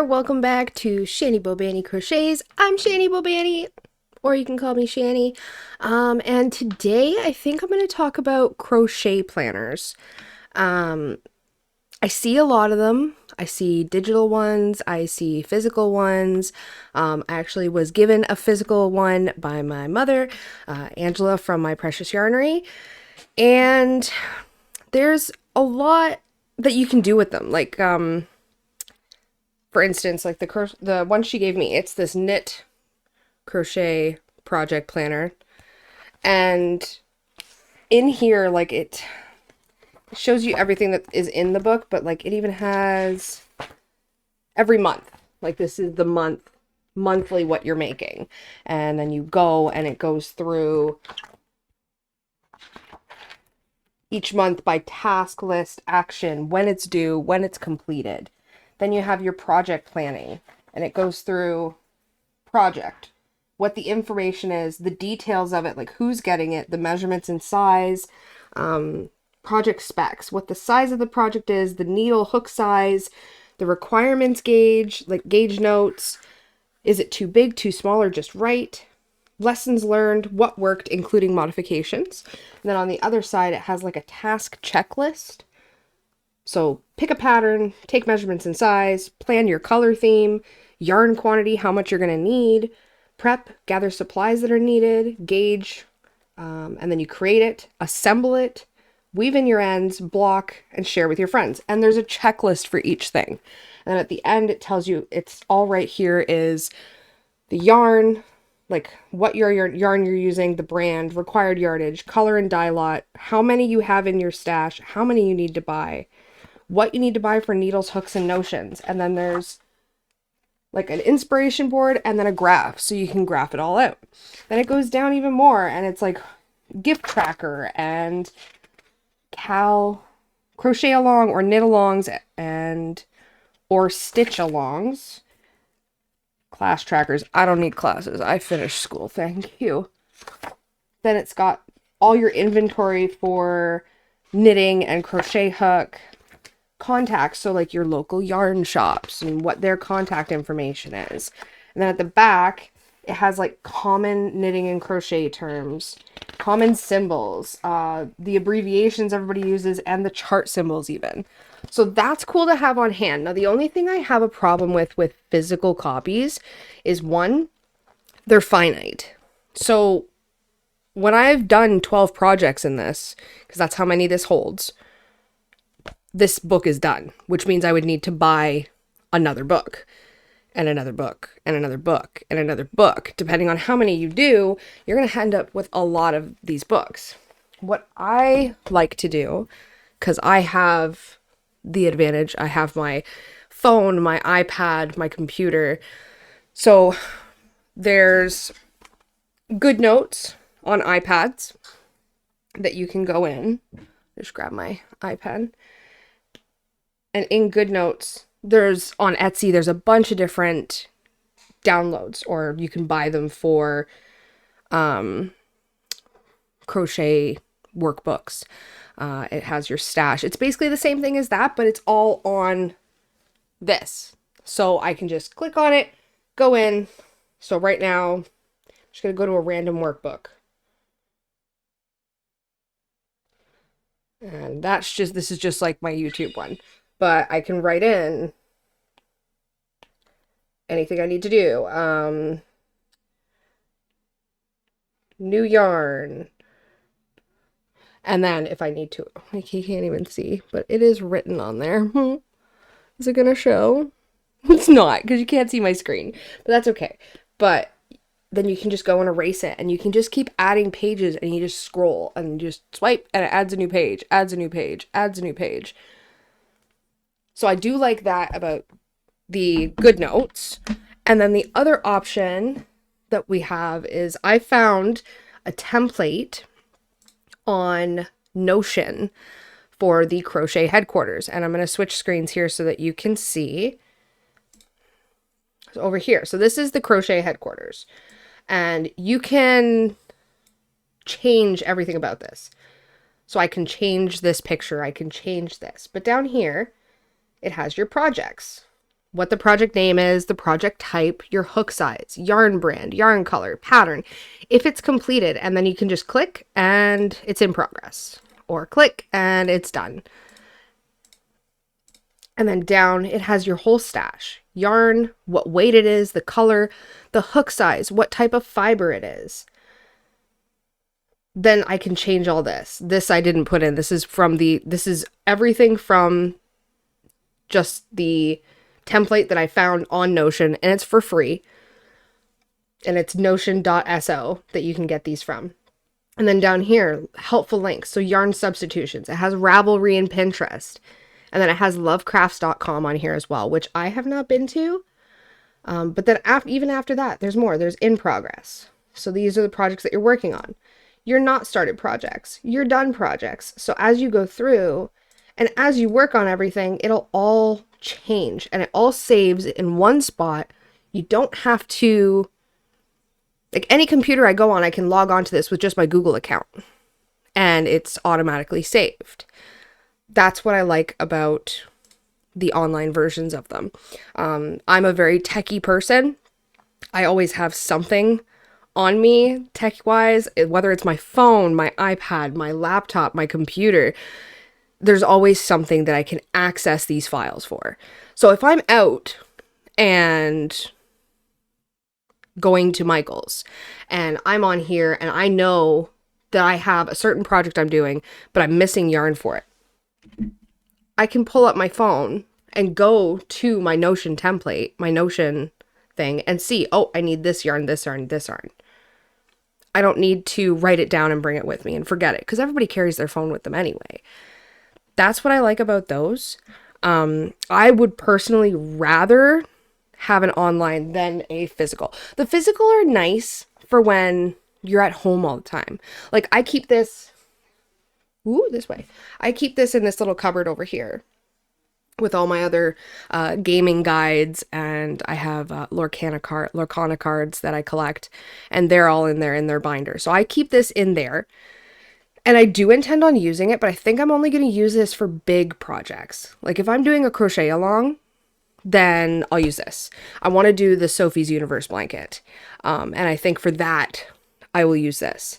welcome back to Shani Bobani Crochets. I'm Shani Bobani, or you can call me Shani. And today I think I'm going to talk about crochet planners. I see a lot of them. I see digital ones, I see physical ones. I actually was given a physical one by my mother, Angela from My Precious Yarnery. And there's a lot that you can do with them. Like, for instance, like the one she gave me, it's this knit crochet project planner. And in here, like it shows you everything that is in the book, but like it even has every month. Like this is the monthly what you're making. And then you go and it goes through each month by task list, action, when it's due, when it's completed. Then you have your project planning, and it goes through project, what the information is, the details of it, like who's getting it, the measurements and size, project specs, what the size of the project is, the needle hook size, the requirements gauge, like gauge notes, is it too big, too small, or just right, lessons learned, what worked, including modifications. And then on the other side, it has like a task checklist. So pick a pattern, take measurements and size, plan your color theme, yarn quantity, how much you're going to need, prep, gather supplies that are needed, gauge, and then you create it, assemble it, weave in your ends, block, and share with your friends. And there's a checklist for each thing. And then at the end, it tells you, it's all right here is the yarn, like what yarn you're using, the brand, required yardage, color and dye lot, how many you have in your stash, how many you need to buy, what you need to buy for needles, hooks, and notions. And then there's like an inspiration board and then a graph, so you can graph it all out. Then it goes down even more, and it's like gift tracker and crochet along or knit alongs and or stitch alongs. Class trackers. I don't need classes. I finished school. Thank you. Then it's got all your inventory for knitting and crochet hook. Contacts, so like your local yarn shops and what their contact information is. And then at the back, it has like common knitting and crochet terms, common symbols, the abbreviations everybody uses, and the chart symbols even. So that's cool to have on hand. Now, the only thing I have a problem with physical copies is one, they're finite. So when I've done 12 projects in this, because that's how many this holds, this book is done, which means I would need to buy another book and another book and another book and another book. Depending on how many you do, you're going to end up with a lot of these books. What I like to do, because I have the advantage, I have my phone, my iPad, my computer. So there's good notes on iPads that you can go in. Just grab my iPad. And in GoodNotes, there's on Etsy, there's a bunch of different downloads, or you can buy them for crochet workbooks. It has your stash. It's basically the same thing as that, but it's all on this. So I can just click on it, go in. So right now, I'm just going to go to a random workbook. And this is just like my YouTube one. But I can write in anything I need to do. New yarn. And then if I need to, like you can't even see, but it is written on there. Is it going to show? It's not, because you can't see my screen. But that's okay. But then you can just go and erase it, and you can just keep adding pages, and you just scroll and you just swipe, and it adds a new page, adds a new page, adds a new page. So I do like that about the GoodNotes. And then the other option that we have is I found a template on Notion for the crochet headquarters. And I'm going to switch screens here so that you can see. So over here. So this is the crochet headquarters. And you can change everything about this. So I can change this picture. I can change this. But down here, it has your projects. what the project name is, the project type, your hook size, yarn brand, yarn color, pattern, if it's completed, and then you can just click and it's in progress, or click and it's done. And then down, it has your whole stash, yarn, what weight it is, the color, the hook size, what type of fiber it is. Then I can change all this. This I didn't put in. This is everything from just the template that I found on Notion, and it's for free. And it's notion.so that you can get these from. And then down here, helpful links. So yarn substitutions. It has Ravelry and Pinterest. And then it has lovecrafts.com on here as well, which I have not been to. But then even after that, there's more. There's in progress. So these are the projects that you're working on. You're not started projects. You're done projects. So as you go through and as you work on everything, it'll all change and it all saves in one spot. You don't have to, like any computer I go on, I can log on to this with just my Google account and it's automatically saved. That's what I like about the online versions of them. I'm a very techie person. I always have something on me tech-wise, whether it's my phone, my iPad, my laptop, my computer. There's always something that I can access these files for. So if I'm out and going to Michael's and I'm on here and I know that I have a certain project I'm doing, but I'm missing yarn for it, I can pull up my phone and go to my Notion template, my Notion thing, and see, oh, I need this yarn, this yarn, this yarn. I don't need to write it down and bring it with me and forget it, because everybody carries their phone with them anyway. That's what I like about those. I would personally rather have an online than a physical. The physical are nice for when you're at home all the time. Like I keep this, this way. I keep this in this little cupboard over here with all my other gaming guides, and I have Lorcana cards that I collect, and they're all in there in their binder. So I keep this in there, and I do intend on using it, but I think I'm only going to use this for big projects. Like if I'm doing a crochet along, then I'll use this. I want to do the Sophie's Universe blanket, and I think for that, I will use this.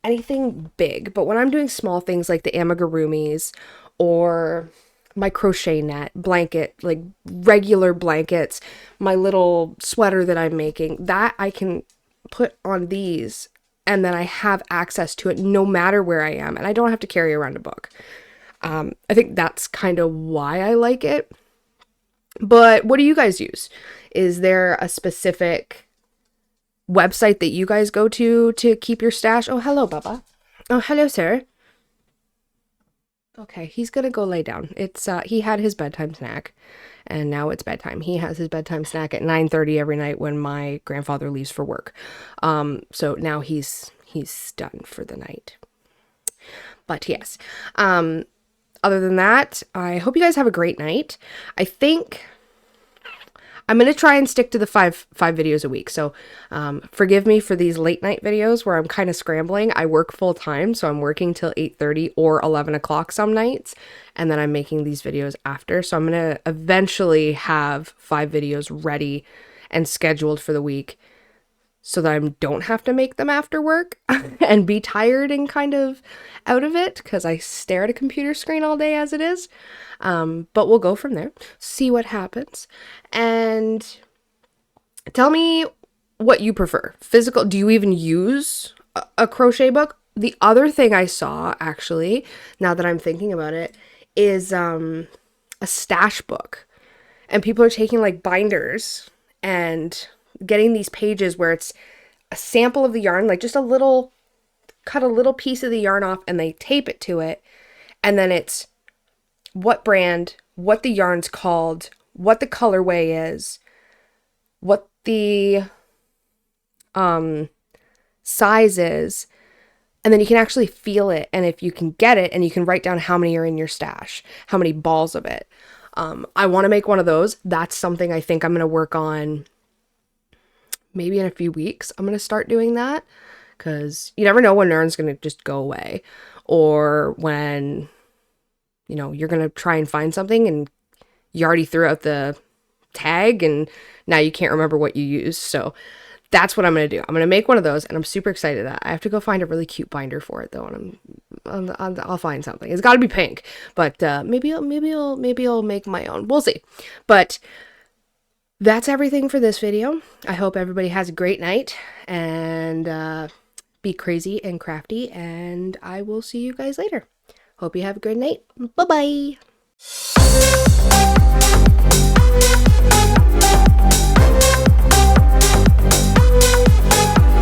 Anything big, but when I'm doing small things like the amigurumis or my crochet net, blanket, like regular blankets, my little sweater that I'm making, that I can put on these and then I have access to it no matter where I am, and I don't have to carry around a book. I think that's kind of why I like it. But what do you guys use? Is there a specific website that you guys go to keep your stash? Oh, hello, Bubba. Oh, hello, sir. Okay, he's gonna go lay down. It's he had his bedtime snack, and now it's bedtime. He has his bedtime snack at 9:30 every night when my grandfather leaves for work. So now he's done for the night. But yes, other than that, I hope you guys have a great night. I think I'm going to try and stick to the five videos a week. So forgive me for these late night videos where I'm kind of scrambling. I work full time, so I'm working till 8:30 or 11 o'clock some nights. And then I'm making these videos after. So I'm going to eventually have 5 videos ready and scheduled for the week so that I don't have to make them after work and be tired and kind of out of it because I stare at a computer screen all day as it is. But we'll go from there, see what happens. And tell me what you prefer. Physical, do you even use a crochet book? The other thing I saw, actually, now that I'm thinking about it, is a stash book. And people are taking like binders and getting these pages where it's a sample of the yarn, like just cut a little piece of the yarn off and they tape it to it. And then it's what brand, what the yarn's called, what the colorway is, what the size is, and then you can actually feel it. And if you can get it, and you can write down how many are in your stash, how many balls of it. I want to make one of those. That's something I think I'm going to work on maybe in a few weeks. I'm going to start doing that because you never know when yarn's going to just go away, or when, you're going to try and find something and you already threw out the tag and now you can't remember what you used. So that's what I'm going to do. I'm going to make one of those, and I'm super excited that I have to go find a really cute binder for it though. And I'll find something. It's got to be pink, but maybe I'll make my own. We'll see. But that's everything for this video. I hope everybody has a great night, and be crazy and crafty, and I will see you guys later. Hope you have a great night. Bye-bye.